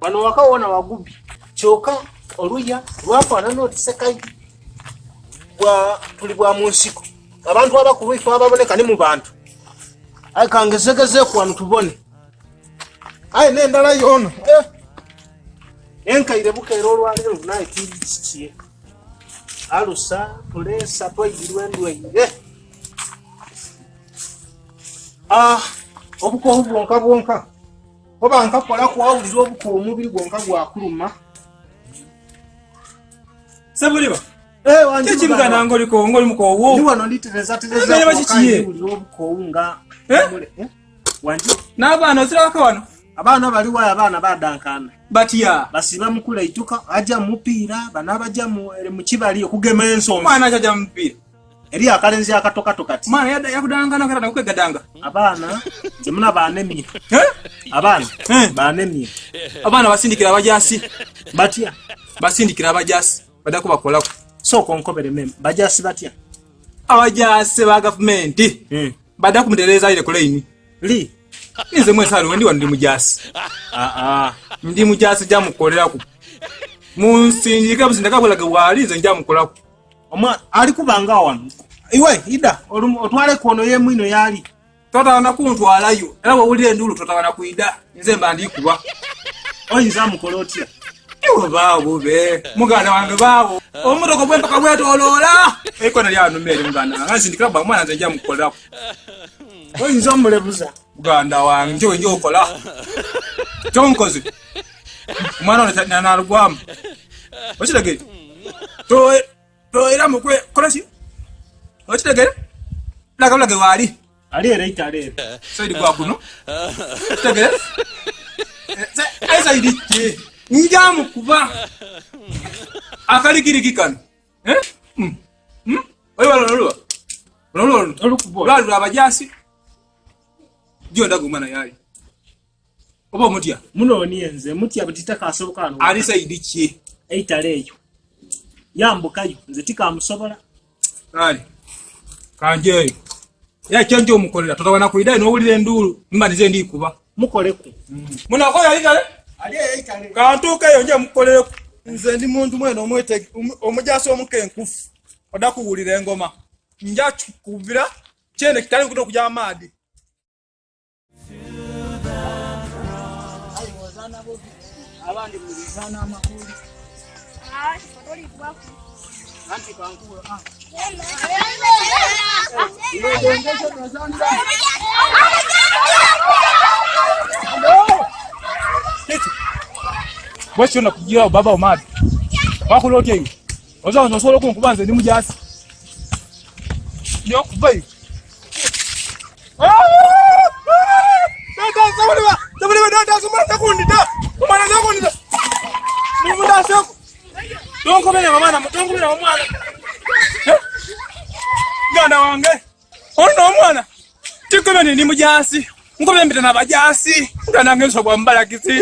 Wano wakaona wagubi choka oluya lwafaanana otisekai bwa tuli bwa munsiko abantu abakulu ife ababoneka ne mu bantu ayi kangezegeze ku wano tubone ayi n'endala yono enkaire bukaire olwaliro lunaye tikikiye alusa pulesa twayirwe ndweyire obukowu bwonka oba nkakola kuwawulira obukowu omubiri gwonka gwakuluma Sabuliba Chimugana ngoli ko ngoli mukowo. Ni wano nditereza obukowu nga wanji n'abaana osiraka wano abaana bali waya abaana badankana batiya basiba mukula ituka aja mupiira bana baja mu kibali okugema ensonga mwana aja mupiira eri akalenzi akatoka tokati mwana yakudangana kata nakwegadanga abaana jemuna banemye abaana banemye abaana basindikira abajasi batiya basindikira abajasi badako bakolako so konkobere mem bajasi batya abajasi ba government badako mudereza ile koleini li nize mwesalo wendi wandi mujasi ndi mujasi jamu koleraku munsindika busindika bulaga walize njamu kolako omwa ali kubanga wano iwe ida otwale kono ye mwino yali totana kuntwalayo era wawulire ndulu totana kuida nze mba ndi kuba oyinza mukolotya iwe bawo be muganda wange bawo omutoko bwe mpaka bwetolola ekona lyano mmere muganda ngasindika ba mwana nze njamu kolako oyinza mulebuza muganda wange njo njo okola tonkozi mwana nalugwamu okitegere toera mukwe kolaki okitegere laga wali ali era itale saidi kwa kuno tegere saidi ki njamu kuba akalikiriki kano oyo walolo olukubo lwa abajasi jo ndago mwana yali oba mutya muno nienze mutya butitaka asobokano ali saidi ki eitale eyo yambukayo nze tikamusobola ali kanje ya chenjo mukolera tutawana kuidai no ulire ndulu mba nize ndi kuba mukoleku munakola itale ali eitale kantuka yo nje mukoleku nze ndi muntu mwene omwete omujasi omukenkufu odakuwulira engoma nja kubira chene kitali kuto kuja amadi abandi mulizana amakulu Fotoli kwafu. anti kankulu Bwesho na kujira baba omadi bakulote hiyo ozo solo kunkubanze ndi mujasi ndio kubai Dada sumana kundita umana zakundita munda seko donko bene mama mutongo bene mwana ganda wange ono mwana tikomene ni mujasi ngobembita na bajasi ndanange so bwa mbalakisi